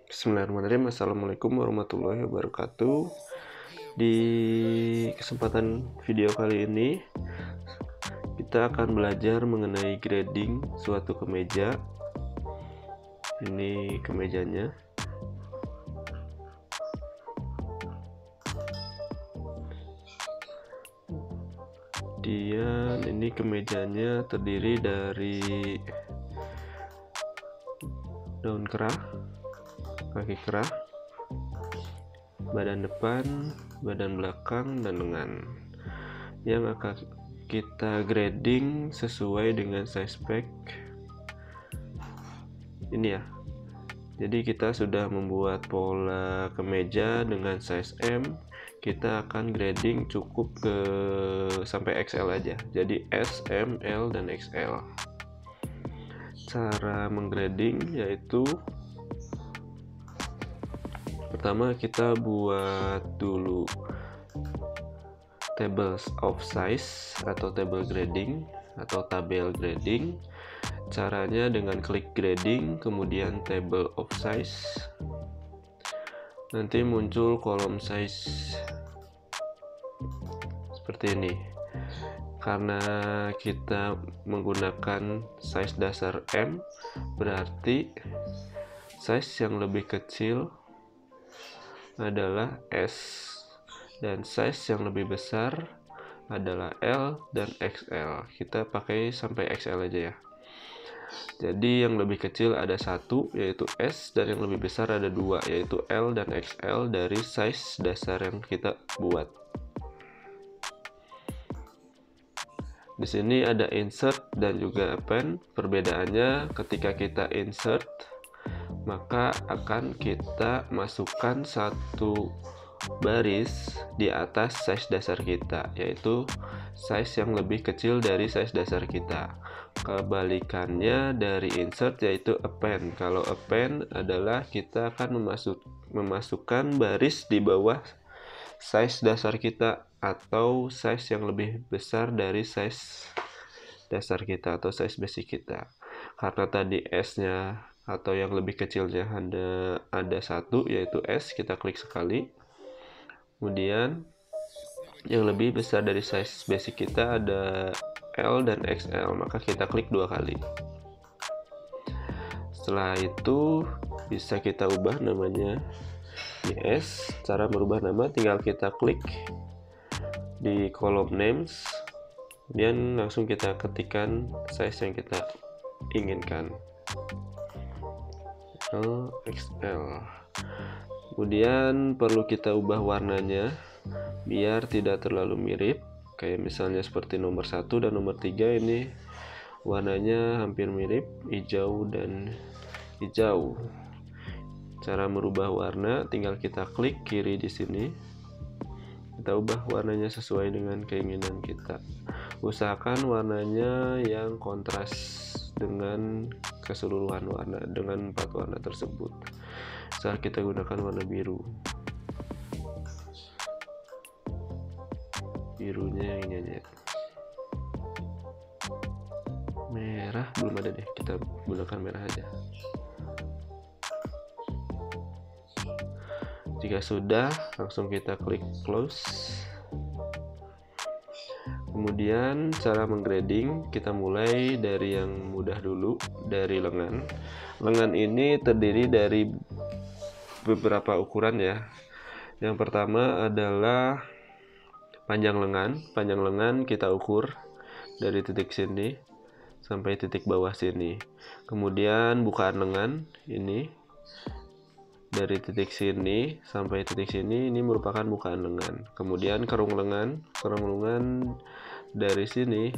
Bismillahirrahmanirrahim. Assalamualaikum warahmatullahi wabarakatuh. Di kesempatan video kali ini kita akan belajar mengenai grading suatu kemeja. Ini kemejanya. Ini kemejanya terdiri dari daun kerah, kaki kerah, badan depan, badan belakang, dan lengan yang akan kita grading sesuai dengan size pack ini ya. Jadi kita sudah membuat pola kemeja dengan size M. Kita akan grading cukup sampai XL aja. Jadi S, M, L, dan XL. Cara menggrading yaitu pertama kita buat dulu tables of size atau table grading atau tabel grading. Caranya dengan klik grading, kemudian table of size. Nanti muncul kolom size seperti ini. Karena kita menggunakan size dasar M, berarti size yang lebih kecil adalah S dan size yang lebih besar adalah L dan XL. Kita pakai sampai XL aja ya. Jadi yang lebih kecil ada 1 yaitu S, dan yang lebih besar ada 2 yaitu L dan XL dari size dasar yang kita buat. Di sini ada insert dan juga append. Perbedaannya ketika kita insert, maka akan kita masukkan satu baris di atas size dasar kita, yaitu size yang lebih kecil dari size dasar kita. Kebalikannya dari insert yaitu append. Kalau append adalah kita akan memasukkan baris di bawah size dasar kita atau size yang lebih besar dari size dasar kita atau size basic kita. Karena tadi S-nya atau yang lebih kecilnya ada 1 yaitu S, kita klik sekali. Kemudian yang lebih besar dari size basic kita ada L dan XL, maka kita klik 2 kali. Setelah itu bisa kita ubah namanya di S. Cara merubah nama tinggal kita klik di kolom names, kemudian langsung kita ketikkan size yang kita inginkan, L, XL. Kemudian perlu kita ubah warnanya biar tidak terlalu mirip, kayak misalnya seperti nomor 1 dan nomor 3 ini warnanya hampir mirip, hijau dan hijau. Cara merubah warna tinggal kita klik kiri di sini. Kita ubah warnanya sesuai dengan keinginan kita. Usahakan warnanya yang kontras dengan keseluruhan warna, dengan 4 warna tersebut. Saat kita gunakan warna biru. Birunya yang ini aja. Merah belum ada deh, kita gunakan merah aja. Jika sudah, langsung kita klik close. Kemudian cara menggrading, kita mulai dari yang mudah dulu, dari lengan. Lengan ini terdiri dari beberapa ukuran ya. Yang pertama adalah panjang lengan. Panjang lengan kita ukur dari titik sini sampai titik bawah sini. Kemudian bukaan lengan ini dari titik sini sampai titik sini, ini merupakan bukaan lengan. Kemudian kerung lengan dari sini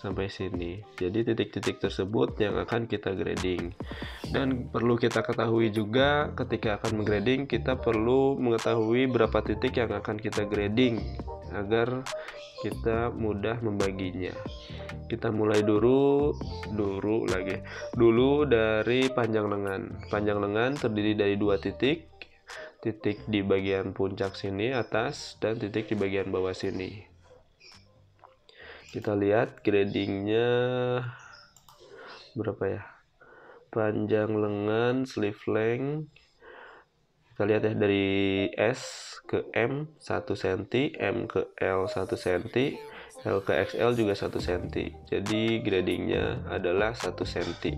sampai sini. Jadi titik-titik tersebut yang akan kita grading. Dan perlu kita ketahui juga ketika akan menggrading, kita perlu mengetahui berapa titik yang akan kita grading agar kita mudah membaginya. Kita mulai dulu dari panjang lengan. Panjang lengan terdiri dari 2 titik. Titik di bagian puncak sini atas dan titik di bagian bawah sini. Kita lihat gradingnya berapa ya? panjang lengan sleeve length kita lihat ya, dari S ke M 1 cm, M ke L 1 cm, L ke XL juga 1 cm. Jadi gradingnya adalah 1 cm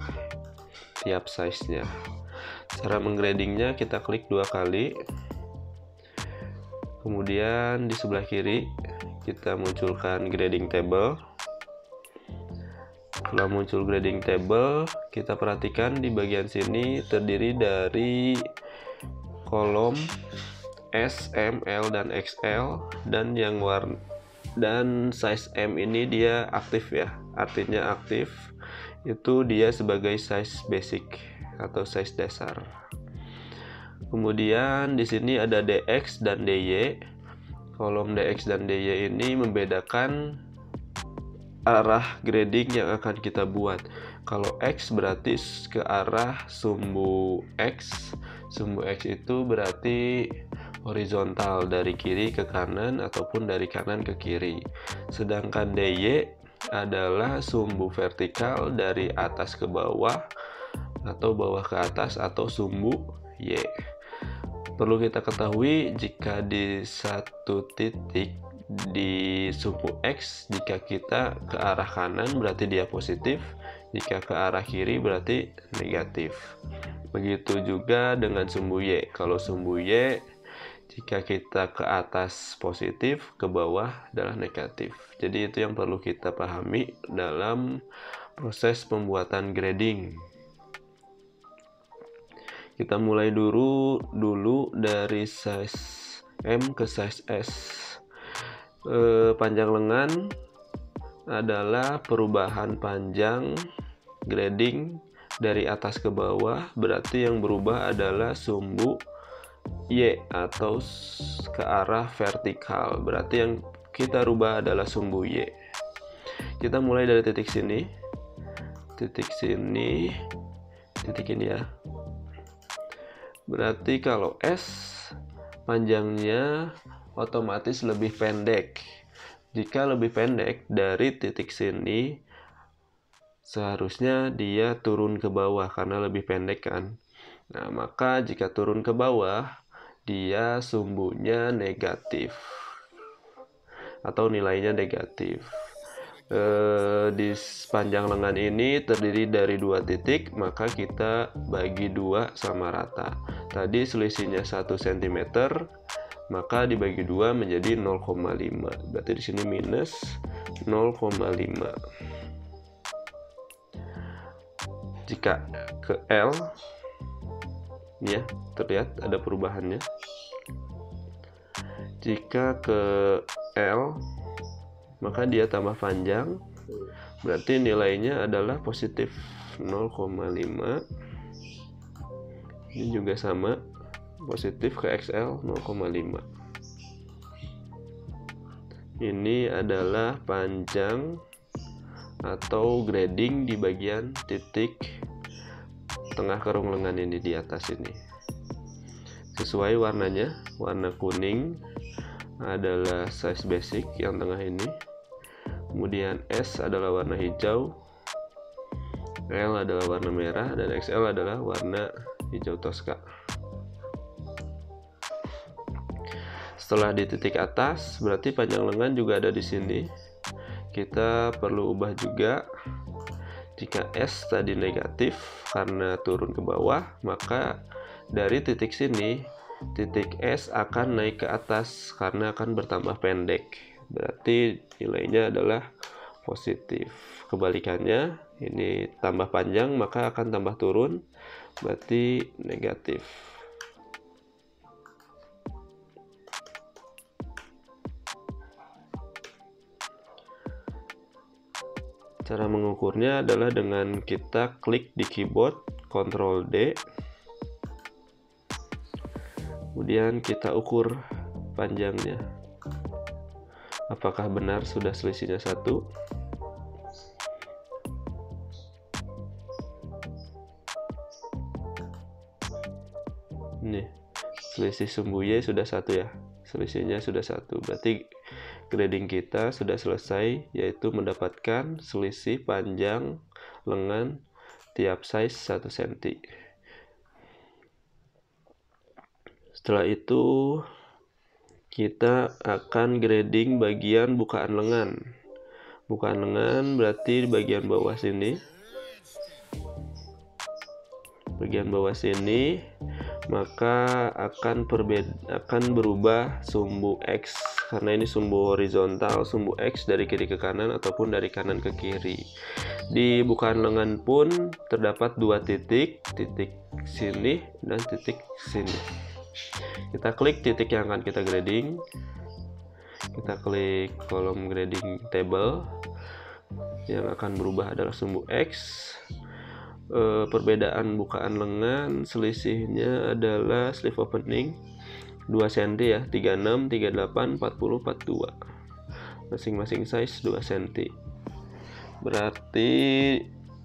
tiap size-nya. Cara menggradingnya kita klik 2 kali. Kemudian di sebelah kiri kita munculkan grading table. Setelah muncul grading table, kita perhatikan di bagian sini terdiri dari kolom S, M, L, dan XL, dan size M ini dia aktif ya. Artinya aktif itu dia sebagai size basic atau size dasar. Kemudian di sini ada DX dan DY. Kolom DX dan DY ini membedakan arah grading yang akan kita buat. Kalau X berarti ke arah sumbu X. Sumbu X itu berarti horizontal dari kiri ke kanan ataupun dari kanan ke kiri. Sedangkan DY adalah sumbu vertikal dari atas ke bawah atau bawah ke atas atau sumbu Y. Perlu kita ketahui jika di satu titik di sumbu X, jika kita ke arah kanan berarti dia positif, jika ke arah kiri berarti negatif. Begitu juga dengan sumbu Y. Kalau sumbu Y, jika kita ke atas positif, ke bawah adalah negatif. Jadi itu yang perlu kita pahami dalam proses pembuatan grading. Kita mulai dulu dari size M ke size S. Panjang lengan adalah perubahan panjang grading dari atas ke bawah, berarti yang berubah adalah sumbu Y atau ke arah vertikal, berarti yang kita rubah adalah sumbu Y. Kita mulai dari titik sini, titik ini ya. Berarti kalau S panjangnya otomatis lebih pendek. Jika lebih pendek dari titik sini, seharusnya dia turun ke bawah karena lebih pendek kan. Nah, maka jika turun ke bawah, dia sumbunya negatif atau nilainya negatif. Di panjang lengan ini terdiri dari 2 titik, maka kita bagi 2 sama rata. Tadi selisihnya 1 cm, maka dibagi 2 menjadi 0,5. Berarti di sini minus 0,5. Jika ke L, ya terlihat ada perubahannya. Jika ke L, maka dia tambah panjang, berarti nilainya adalah positif 0,5. Ini juga sama, positif ke XL 0,5. Ini adalah panjang atau grading di bagian titik tengah kerung lengan ini di atas ini. Sesuai warnanya, warna kuning adalah size basic yang tengah ini. Kemudian S adalah warna hijau, L adalah warna merah, dan XL adalah warna hijau toska. Setelah di titik atas, berarti panjang lengan juga ada di sini. Kita perlu ubah juga. Jika S tadi negatif karena turun ke bawah, maka dari titik sini, titik S akan naik ke atas karena akan bertambah pendek. Berarti nilainya adalah positif. Kebalikannya, ini tambah panjang maka akan tambah turun, berarti negatif. Cara mengukurnya adalah dengan kita klik di keyboard Ctrl D, kemudian kita ukur panjangnya. Apakah benar sudah selisihnya 1? Nih, selisih sumbu Y sudah 1 ya. Selisihnya sudah 1. Berarti grading kita sudah selesai, yaitu mendapatkan selisih panjang lengan tiap size 1 cm. Setelah itu kita akan grading bagian bukaan lengan. Bukaan lengan berarti di bagian bawah sini. Bagian bawah sini, maka akan berubah sumbu X karena ini sumbu horizontal, sumbu X dari kiri ke kanan ataupun dari kanan ke kiri. Di bukaan lengan pun terdapat dua titik sini dan titik sini. Kita klik titik yang akan kita grading. Kita klik kolom grading table. Yang akan berubah adalah sumbu X. Perbedaan bukaan lengan selisihnya adalah sleeve opening 2 cm ya, 36, 38, 40, 42. Masing-masing size 2 cm. Berarti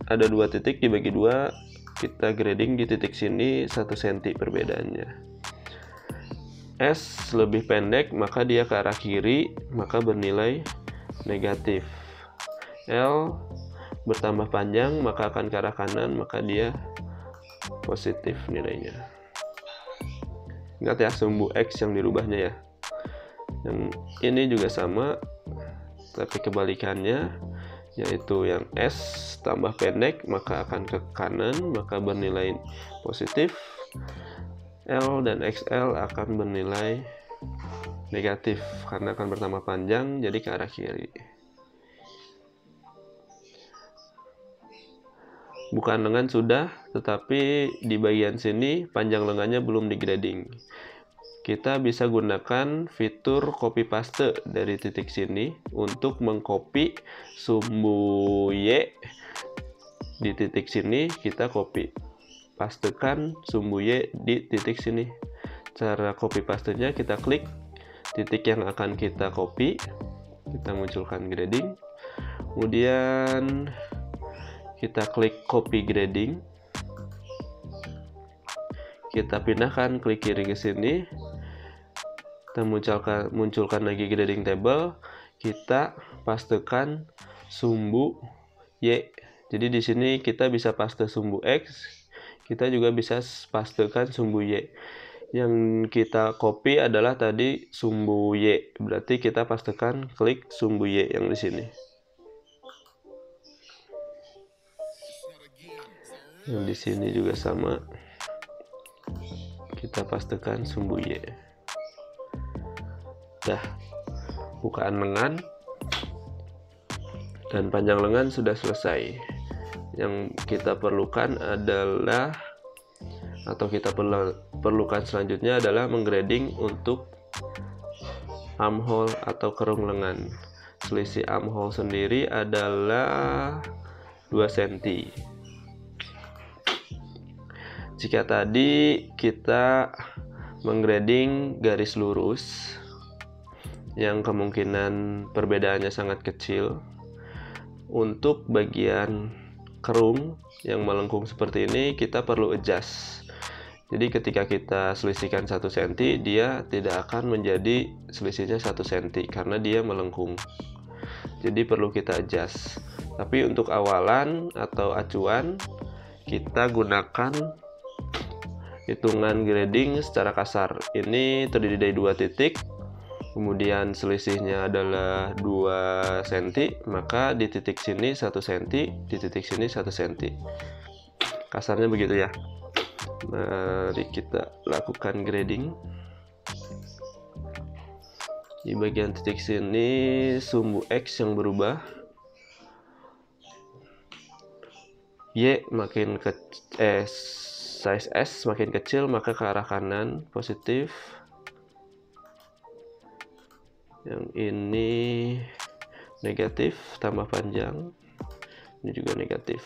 ada dua titik dibagi dua, kita grading di titik sini 1 cm perbedaannya. S lebih pendek maka dia ke arah kiri, maka bernilai negatif. L bertambah panjang maka akan ke arah kanan, maka dia positif nilainya. Ingat ya, sumbu X yang dirubahnya ya. Yang ini juga sama, tapi kebalikannya, yaitu yang S tambah pendek maka akan ke kanan, maka bernilai positif. L dan XL akan bernilai negatif karena akan bertambah panjang, jadi ke arah kiri. Bukaan lengan sudah, tetapi di bagian sini panjang lengannya belum digrading. Kita bisa gunakan fitur copy paste dari titik sini untuk mengcopy sumbu Y di titik sini. Kita copy pastekan sumbu Y di titik sini. Cara copy pastenya, kita klik titik yang akan kita copy, kita munculkan grading, kemudian kita klik copy grading, kita pindahkan klik kiri ke sini, kita munculkan lagi grading table, kita pastekan sumbu Y. Jadi di sini kita bisa paste sumbu X, kita juga bisa pastekan sumbu Y. Yang kita copy adalah tadi sumbu Y, berarti kita pastekan klik sumbu Y yang di sini. Yang di sini juga sama, kita pastekan sumbu Y. Dah, bukaan lengan dan panjang lengan sudah selesai. Yang kita perlukan adalah, atau kita perlukan selanjutnya adalah menggrading untuk armhole atau kerung lengan. Selisih armhole sendiri adalah 2 cm. Jika tadi kita menggrading garis lurus yang kemungkinan perbedaannya sangat kecil, untuk bagian kerung yang melengkung seperti ini kita perlu adjust. Jadi ketika kita selisihkan 1 cm, dia tidak akan menjadi selisihnya 1 cm karena dia melengkung. Jadi perlu kita adjust. Tapi untuk awalan atau acuan, kita gunakan hitungan grading secara kasar. Ini terdiri dari 2 titik, kemudian selisihnya adalah 2 cm, maka di titik sini 1 cm, di titik sini 1 cm. Kasarnya begitu ya. Mari kita lakukan grading. Di bagian titik sini sumbu X yang berubah, Y makin size S makin kecil maka ke arah kanan positif. Yang ini negatif tambah panjang, ini juga negatif.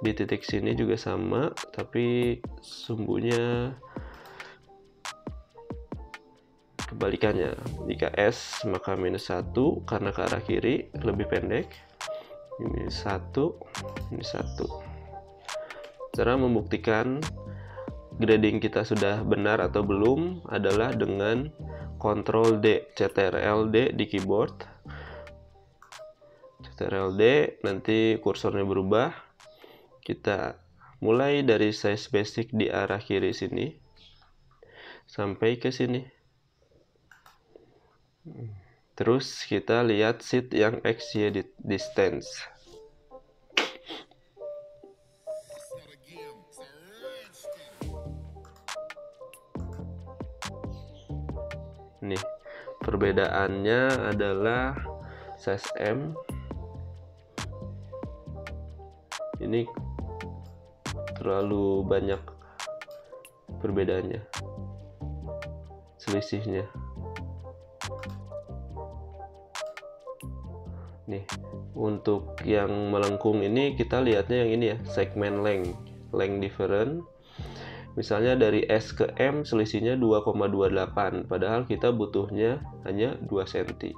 Di titik sini juga sama, tapi sumbunya kebalikannya. Jika S maka -1 karena ke arah kiri lebih pendek. Ini 1, ini 1. Cara membuktikan grading kita sudah benar atau belum adalah dengan Ctrl D, Ctrl D di keyboard. Ctrl D, nanti kursornya berubah. Kita mulai dari size basic di arah kiri sini sampai ke sini. Terus kita lihat sheet yang XY distance. Nih, perbedaannya adalah size M ini terlalu banyak perbedaannya, selisihnya. Nih, untuk yang melengkung ini kita lihatnya yang ini ya, segmen length different. Misalnya dari S ke M selisihnya 2,28, padahal kita butuhnya hanya 2 cm.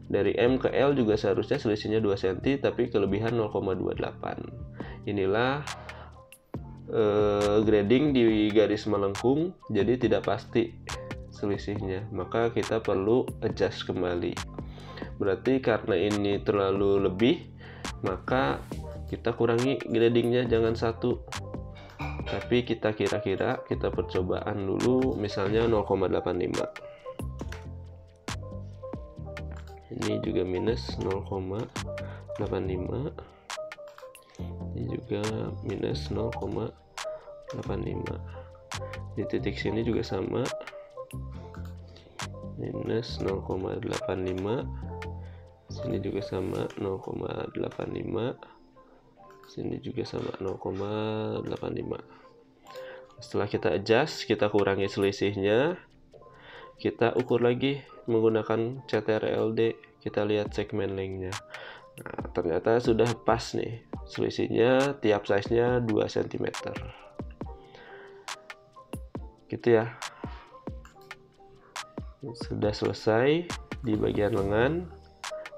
Dari M ke L juga seharusnya selisihnya 2 cm, tapi kelebihan 0,28. Inilah grading di garis melengkung, jadi tidak pasti selisihnya, maka kita perlu adjust kembali. Berarti karena ini terlalu lebih, maka kita kurangi gradingnya, jangan 1, tapi kita kira-kira kita percobaan dulu, misalnya 0,85. Ini juga minus 0,85, ini juga minus 0,85. Di titik sini juga sama, minus 0,85. Sini juga sama 0,85. Sini juga sama 0,85. Setelah kita adjust, kita kurangi selisihnya, kita ukur lagi menggunakan CTRL-D, kita lihat segmen length-nya. Nah, ternyata sudah pas nih, selisihnya tiap size-nya 2 cm. Gitu ya. Sudah selesai di bagian lengan.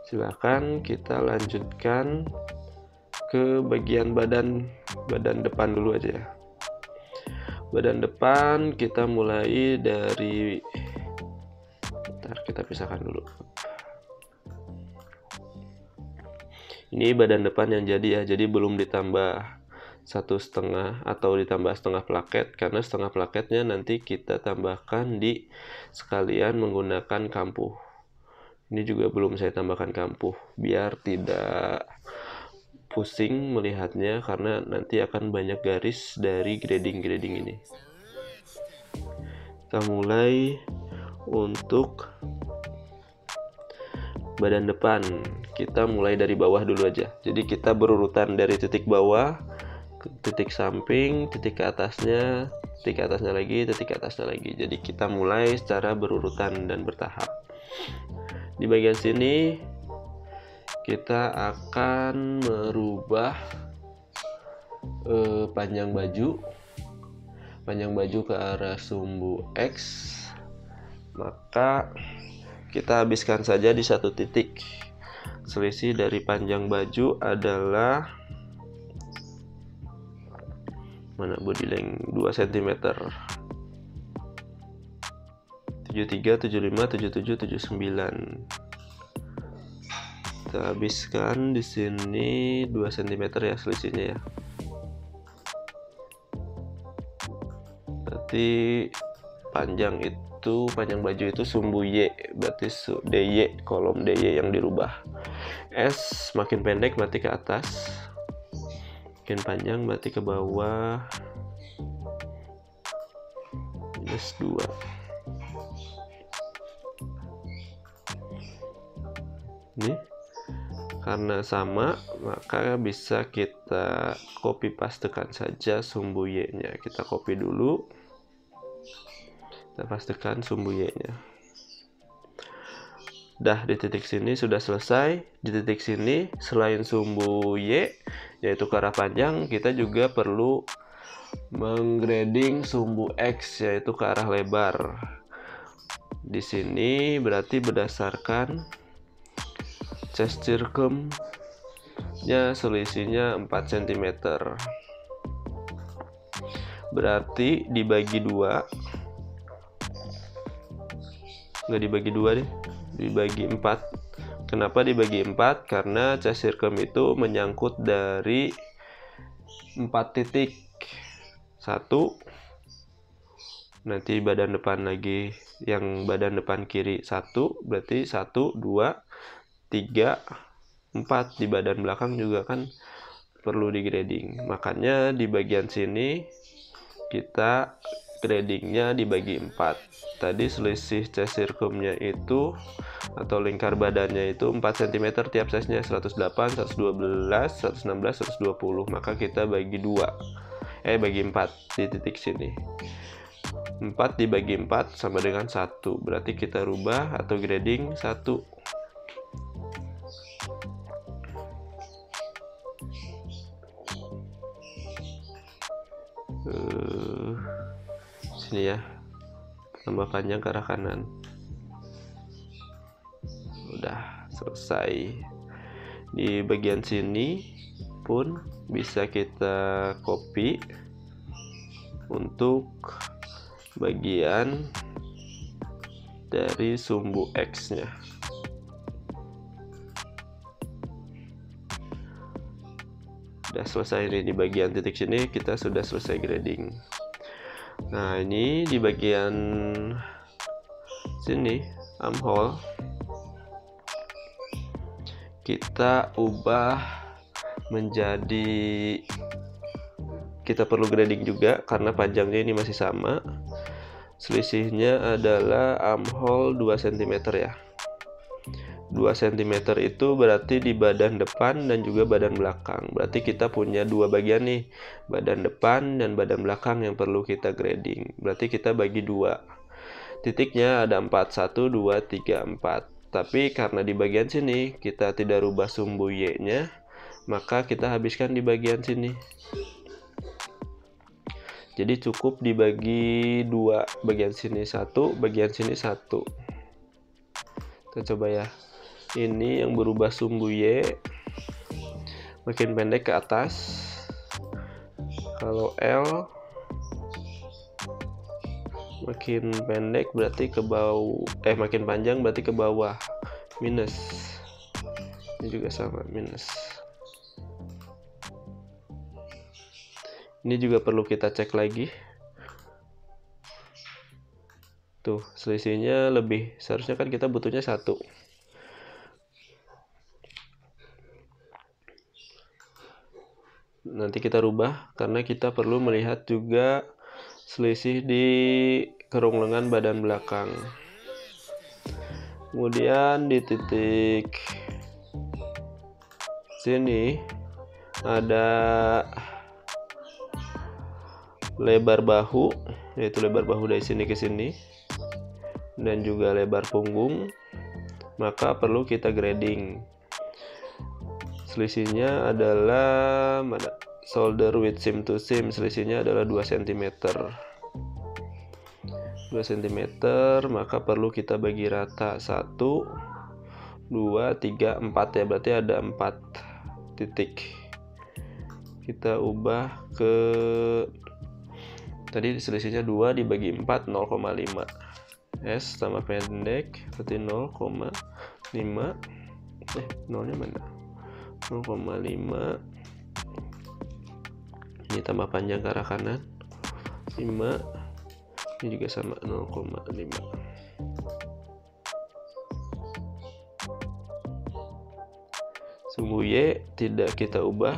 Silakan kita lanjutkan ke bagian badan depan dulu aja ya. Badan depan kita mulai dari, bentar, kita pisahkan dulu. Ini badan depan yang jadi ya, jadi belum ditambah 1,5 atau ditambah setengah plaket, karena setengah plaketnya nanti kita tambahkan di sekalian menggunakan kampuh. Ini juga belum saya tambahkan kampuh, biar tidak pusing melihatnya, karena nanti akan banyak garis dari grading ini. Kita mulai untuk badan depan, kita mulai dari bawah dulu aja. Jadi kita berurutan dari titik bawah ke titik samping, titik ke atasnya lagi, titik ke atasnya lagi. Jadi kita mulai secara berurutan dan bertahap. Di bagian sini kita akan merubah panjang baju ke arah sumbu X, maka kita habiskan saja di satu titik. Selisih dari panjang baju adalah mana, body length 2 cm, 73, 75, 77, 79. Kita habiskan di sini 2 cm ya selisihnya ya. Berarti panjang baju itu sumbu Y, berarti DY, kolom DY yang dirubah. S makin pendek berarti ke atas, makin panjang berarti ke bawah, minus 2. Ini karena sama, maka bisa kita copy pastekan saja sumbu Y-nya. Kita copy dulu, kita pastekan sumbu Y-nya. Dah, di titik sini sudah selesai. Di titik sini selain sumbu Y, yaitu ke arah panjang, kita juga perlu menggrading sumbu X, yaitu ke arah lebar. Di sini berarti berdasarkan chest circumnya selisihnya 4 cm. Berarti dibagi 2. Nggak dibagi 2 deh, dibagi 4. Kenapa dibagi 4? Karena chest circum itu menyangkut dari 4.1, nanti badan depan lagi, yang badan depan kiri 1, berarti 1, 2, 3, 4. Di badan belakang juga kan perlu di grading, makanya di bagian sini kita gradingnya dibagi 4. Tadi selisih chest circumnya itu atau lingkar badannya itu 4 cm tiap size-nya, 108, 112, 116, 120. Maka kita bagi 4 di titik sini. 4 dibagi 4 sama dengan 1. Berarti kita rubah atau grading 1. Sini ya, tambah panjang ke arah kanan. Udah selesai. Di bagian sini pun bisa kita copy untuk bagian dari sumbu X nya. Udah selesai nih, di bagian titik sini kita sudah selesai grading. Nah, ini di bagian sini armhole kita ubah menjadi, kita perlu grading juga karena panjangnya ini masih sama. Selisihnya adalah armhole 2 cm ya. 2 cm itu berarti di badan depan dan juga badan belakang. Berarti kita punya dua bagian nih, badan depan dan badan belakang yang perlu kita grading. Berarti kita bagi 2. Titiknya ada 4, 1, 2, 3, 4. Tapi karena di bagian sini kita tidak rubah sumbu Y-nya, maka kita habiskan di bagian sini. Jadi cukup dibagi 2, bagian sini 1, bagian sini 1. Kita coba ya. Ini yang berubah sumbu Y makin pendek ke atas. Kalau L makin pendek berarti ke bawah, makin panjang berarti ke bawah, minus. Ini juga sama, minus. Ini juga perlu kita cek lagi. Tuh, selisihnya lebih. Seharusnya kan kita butuhnya 1. Nanti kita rubah karena kita perlu melihat juga selisih di kerung lengan badan belakang. Kemudian di titik sini ada lebar bahu, yaitu lebar bahu dari sini ke sini, dan juga lebar punggung, maka perlu kita grading. Selisihnya adalah mana? Shoulder width seam to seam, selisihnya adalah 2 cm. 2 cm, maka perlu kita bagi rata 1, 2, 3, 4 ya, berarti ada 4 titik. Kita ubah ke, tadi selisihnya 2 dibagi 4, 0,5. S sama pendek, berarti 0,5. Nolnya mana? 0,5. Ini tambah panjang ke arah kanan 5. Ini juga sama 0,5. Sumbu Y tidak kita ubah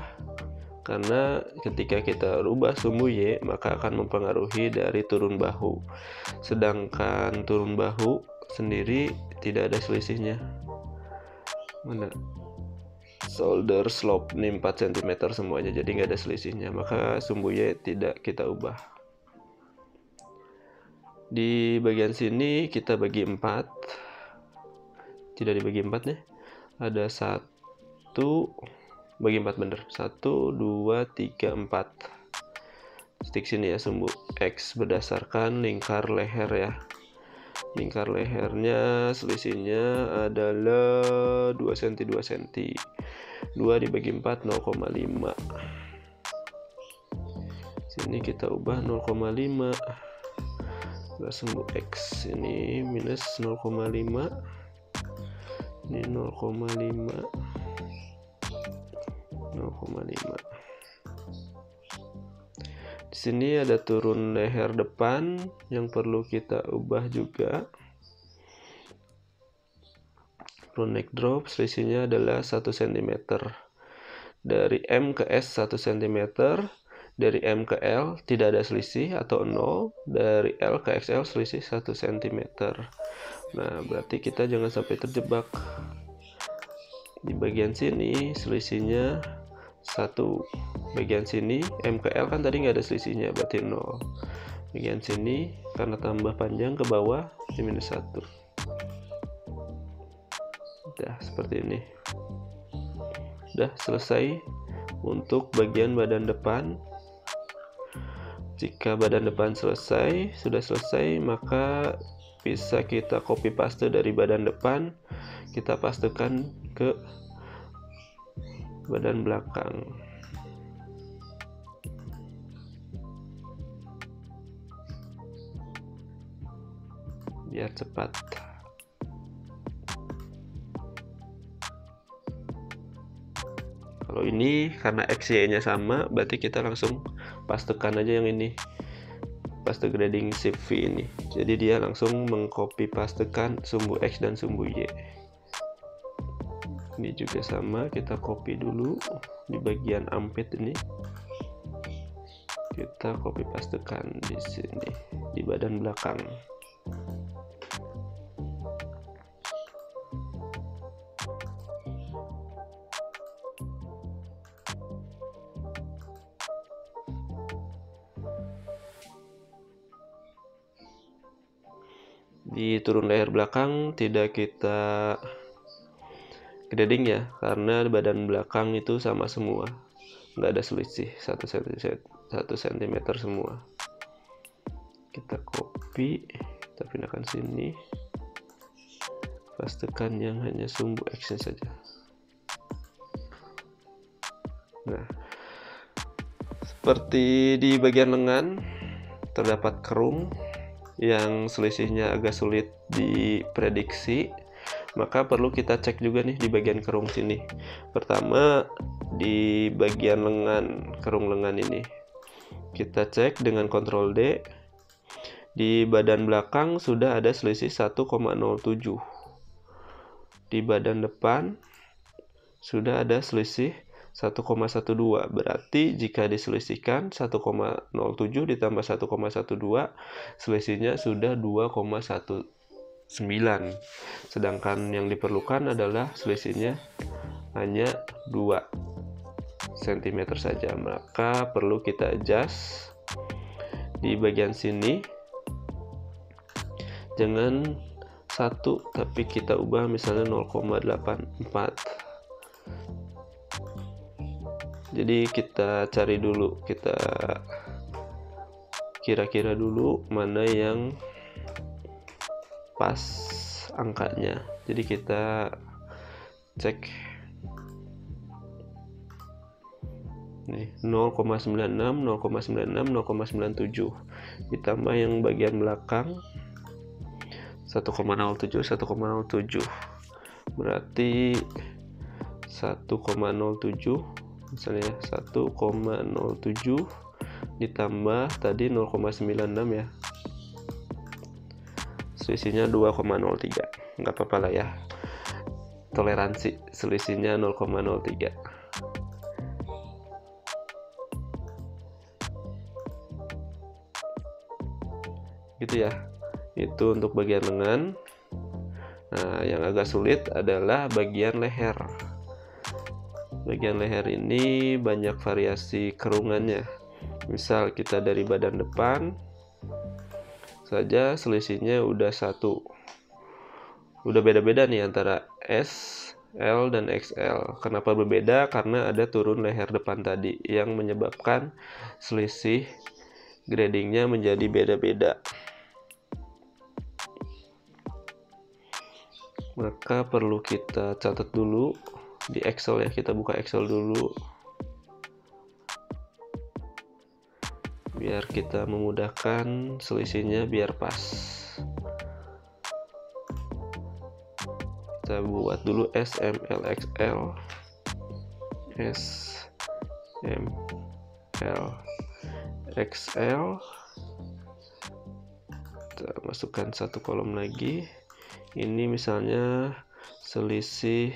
karena ketika kita rubah sumbu Y maka akan mempengaruhi dari turun bahu. Sedangkan turun bahu sendiri tidak ada selisihnya. Mana? Shoulder slope ini 4 cm semuanya, jadi nggak ada selisihnya, maka sumbu Y tidak kita ubah. Di bagian sini kita bagi 4, tidak dibagi 4 nih, ada 1, bagi 4 bener, 1, 2, 3, 4. Titik sini ya sumbu X berdasarkan lingkar leher ya. Lingkar lehernya selisihnya adalah 2 cm 2 cm. 2 dibagi 4 0,5. Sini kita ubah 0,5. Sumbu X ini minus 0,5. Ini 0,5. 0,5. Di sini ada turun leher depan yang perlu kita ubah juga. Front neck drop selisihnya adalah 1 cm. Dari M ke S 1 cm, dari M ke L tidak ada selisih atau 0, dari L ke XL selisih 1 cm. Nah, berarti kita jangan sampai terjebak. Di bagian sini selisihnya 1. Bagian sini M ke L kan tadi nggak ada selisihnya, berarti 0. Bagian sini karena tambah panjang ke bawah di minus 1. Udah seperti ini. Udah selesai untuk bagian badan depan. Jika badan depan sudah selesai, maka bisa kita copy paste dari badan depan, kita pastekan ke badan belakang. Biar cepat. Kalau ini karena XY-nya sama, berarti kita langsung pastekan aja yang ini. Paste grading shift V ini. Jadi dia langsung mengcopy pastekan sumbu X dan sumbu Y. Ini juga sama, kita copy dulu di bagian armpit ini. Kita copy pastekan di sini di badan belakang. Di turun leher belakang tidak kita grading ya, karena badan belakang itu sama semua, nggak ada selisih 1 cm semua. Kita copy, kita pindahkan sini, pastekan yang hanya sumbu X nya saja. Nah, seperti di bagian lengan terdapat kerung yang selisihnya agak sulit diprediksi, maka perlu kita cek juga nih di bagian kerung sini. Pertama, di bagian lengan, kerung lengan ini kita cek dengan Ctrl D. Di badan belakang sudah ada selisih 1,07. Di badan depan sudah ada selisih 1,12. Berarti jika diselisihkan 1,07 ditambah 1,12, selisihnya sudah 2,19. Sedangkan yang diperlukan adalah selisihnya hanya 2 cm saja. Maka perlu kita adjust di bagian sini. Jangan 1, tapi kita ubah misalnya 0,84. Jadi kita cari dulu, kita kira-kira dulu mana yang pas angkanya. Jadi kita cek nih 0,96, 0,96, 0,97 ditambah yang bagian belakang 1,07, 1,07 berarti 1,07, misalnya 1,07 ditambah tadi 0,96 ya, selisihnya 2,03. nggak apa-apa lah ya, toleransi selisihnya 0,03. gitu ya. Itu untuk bagian lengan. Nah, yang agak sulit adalah bagian leher. Bagian leher ini banyak variasi kerungannya. Misal kita dari badan depan saja selisihnya udah 1. Udah beda-beda nih antara S, L, dan XL. Kenapa berbeda? Karena ada turun leher depan tadi yang menyebabkan selisih gradingnya menjadi beda-beda. Maka perlu kita catat dulu di Excel ya, kita buka Excel dulu biar kita memudahkan selisihnya biar pas. Kita buat dulu SMLXL, SML, XL, kita masukkan satu kolom lagi. Ini misalnya selisih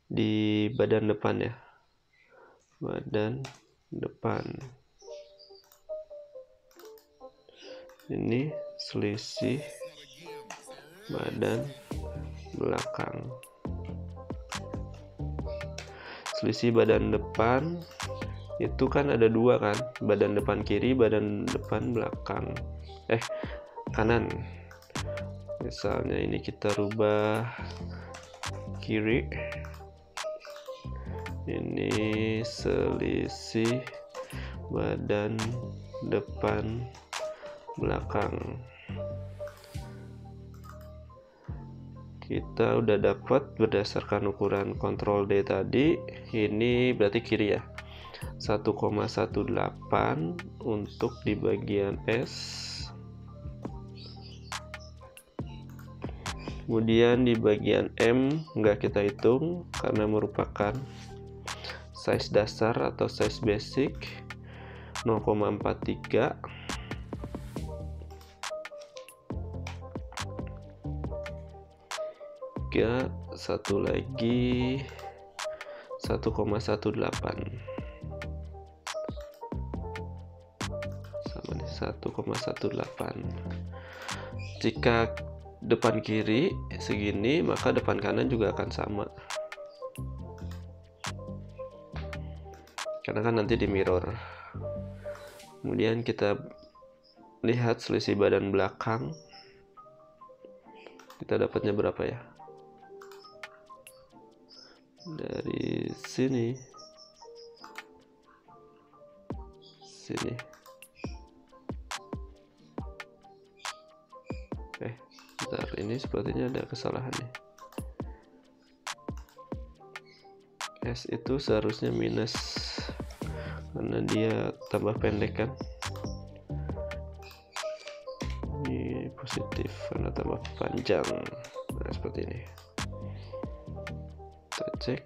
di badan depan ya, badan depan. Ini selisih badan belakang. Selisih badan depan itu kan ada dua kan, badan depan kiri, badan depan belakang, kanan. Misalnya ini kita rubah kiri, ini selisih badan depan belakang. Kita udah dapat berdasarkan ukuran Ctrl D tadi, ini berarti kiri ya, 1,18 untuk di bagian S. Kemudian di bagian M nggak kita hitung karena merupakan size dasar atau size basic, 0,43. Satu lagi 1,18 sama nih, 1,18. Jika depan kiri segini, maka depan kanan juga akan sama, karena kan nanti di mirror. Kemudian kita lihat selisih badan belakang, kita dapatnya berapa ya? Dari sini, bentar, ini sepertinya ada kesalahan nih. S itu seharusnya minus karena dia tambah pendek kan. Ini positif karena tambah panjang. Nah, seperti ini. Kita cek.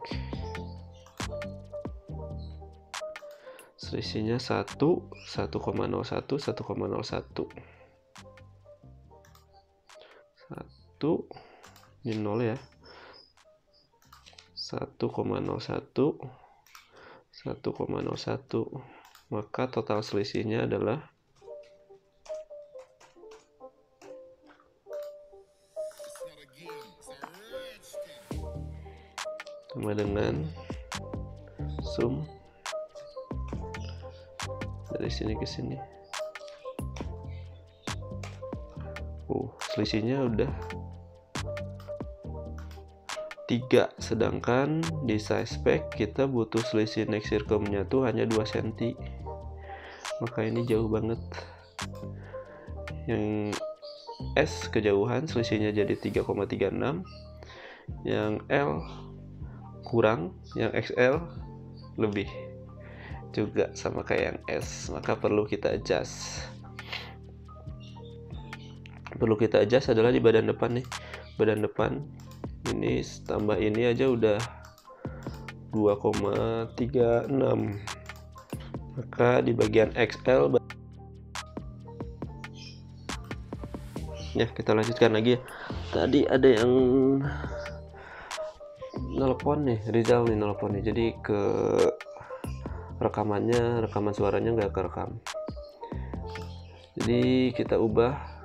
Selisihnya 1,01, 1,01. Ini 0 ya. 1,01, 1,01. Maka total selisihnya adalah sama dengan sum dari sini ke sini. Selisihnya udah 3, sedangkan di size spec kita butuh selisih next circumnya tuh hanya 2 cm, maka ini jauh banget. Yang S kejauhan, selisihnya jadi 3,36, yang L kurang, yang XL lebih, juga sama kayak yang S, maka perlu kita adjust. Perlu kita adjust adalah di badan depan nih. Badan depan ini tambah ini aja udah 2,36. Maka di bagian XL ya, kita lanjutkan lagi ya. Tadi ada yang nelpon nih, Rizal nih nelpon nih. Jadi ke rekaman suaranya nggak kerekam. Jadi kita ubah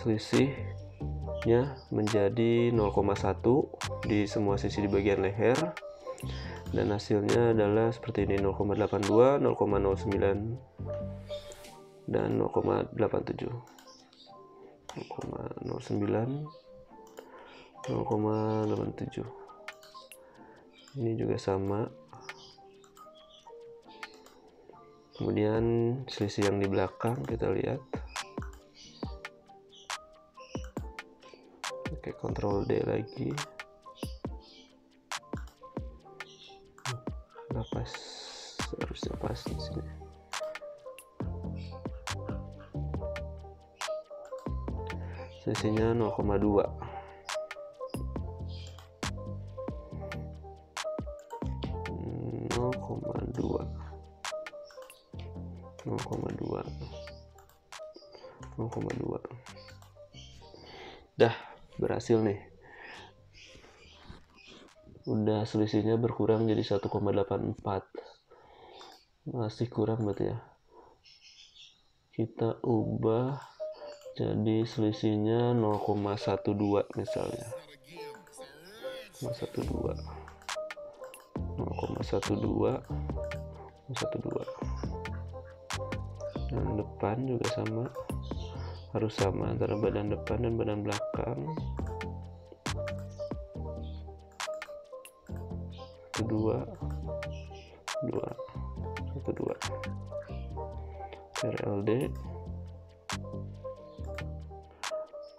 selisihnya menjadi 0,1 di semua sisi di bagian leher, dan hasilnya adalah seperti ini: 0,82, 0,09 dan 0,87. 0,09, 0,87. Ini juga sama. Kemudian selisih yang di belakang kita lihat. Oke, Ctrl D lagi. Nggak pas, harusnya pas di sini. Selisihnya 0,2. 0,2 dah berhasil nih, udah selisihnya berkurang jadi 1,84. masih kurang berarti ya, kita ubah jadi selisihnya 0,12 misalnya, 0,12 dan depan juga sama, harus sama antara badan depan dan badan belakang. 2 RLD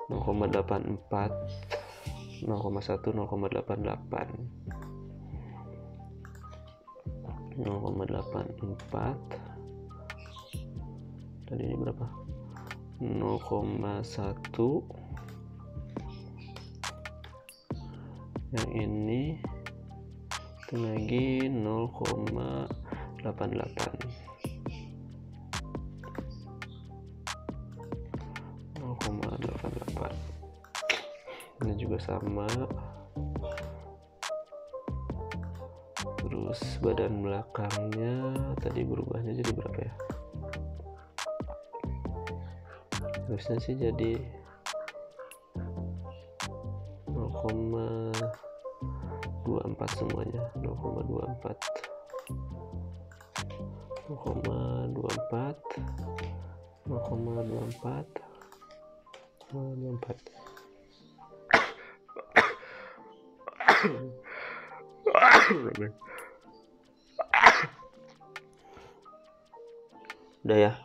0,84 0,1 0,88 tadi ini berapa, 0,1, yang ini itu lagi 0,88 ini juga sama. Terus badan belakangnya tadi berubahnya jadi berapa ya, harusnya sih jadi 0,24 semuanya, 0,24 udah ya,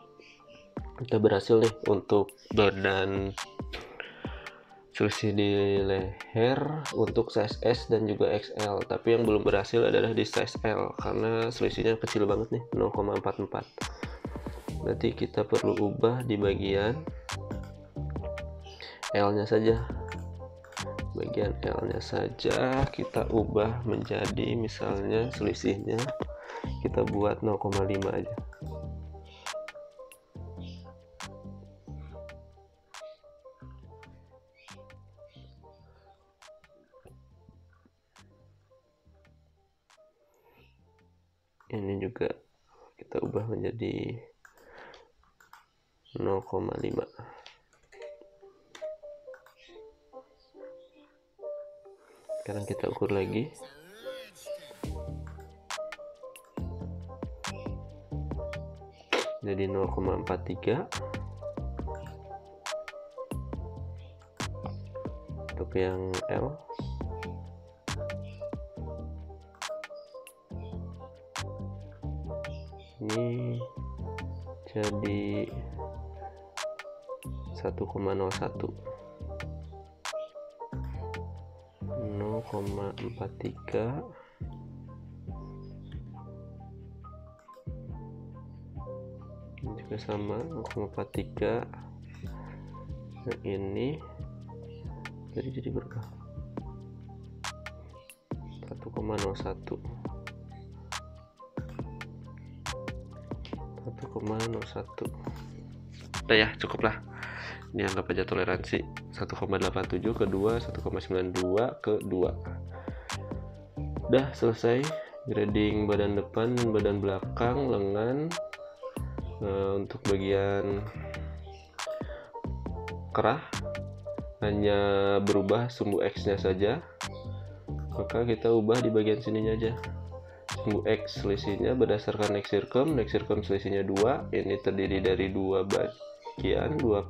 kita berhasil nih untuk badan selisih di leher untuk size S dan juga XL, tapi yang belum berhasil adalah di size L karena selisihnya kecil banget nih, 0,44. Berarti kita perlu ubah di bagian L nya saja, bagian L nya saja kita ubah menjadi, misalnya selisihnya kita buat 0,5 aja. Ini juga kita ubah menjadi 0,5. Sekarang kita ukur lagi. Jadi 0,43 untuk yang L. Ini jadi 1,01, 0,43 ini juga sama, 0,43. Nah ini jadi berapa, 1,01. Udah ya, cukuplah. Ini anggap aja toleransi 1,87 ke 2, 1,92 ke 2. Udah selesai grading badan depan dan badan belakang, lengan. Untuk bagian kerah hanya berubah sumbu X nya saja, maka kita ubah di bagian sininya aja. Sumbu X selisihnya berdasarkan neck circum selisihnya 2, ini terdiri dari 2 bagian, 2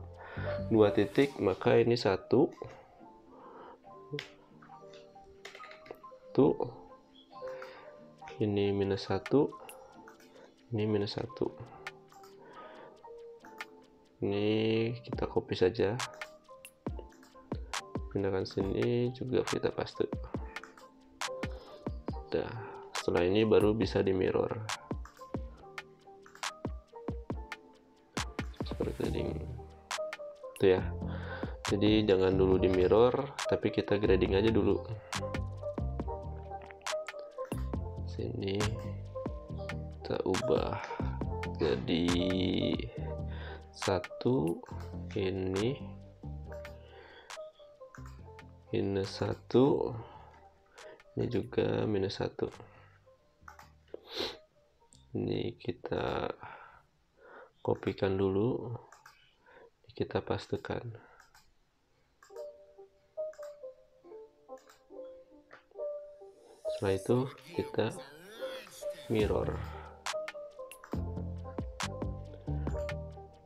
titik, maka ini 1 ini minus 1, ini minus 1. Ini kita copy saja, pindahkan sini, juga kita paste. Nah, setelah ini baru bisa di mirror seperti ini itu ya. Jadi jangan dulu di mirror, tapi kita grading aja dulu. Sini kita ubah jadi 1, ini -1, ini juga -1. Ini kita kopikan dulu, kita pastekan. Setelah itu kita mirror.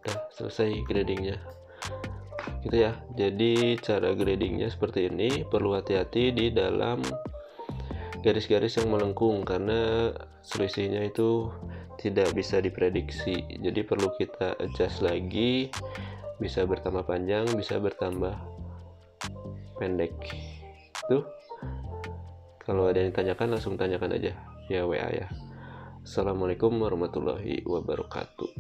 Udah selesai gradingnya gitu ya. Jadi cara gradingnya seperti ini. Perlu hati-hati di dalam garis-garis yang melengkung karena selisihnya itu tidak bisa diprediksi. Jadi perlu kita adjust lagi, bisa bertambah panjang, bisa bertambah pendek. Tuh, kalau ada yang ditanyakan langsung tanyakan aja ya WA ya. Assalamualaikum warahmatullahi wabarakatuh.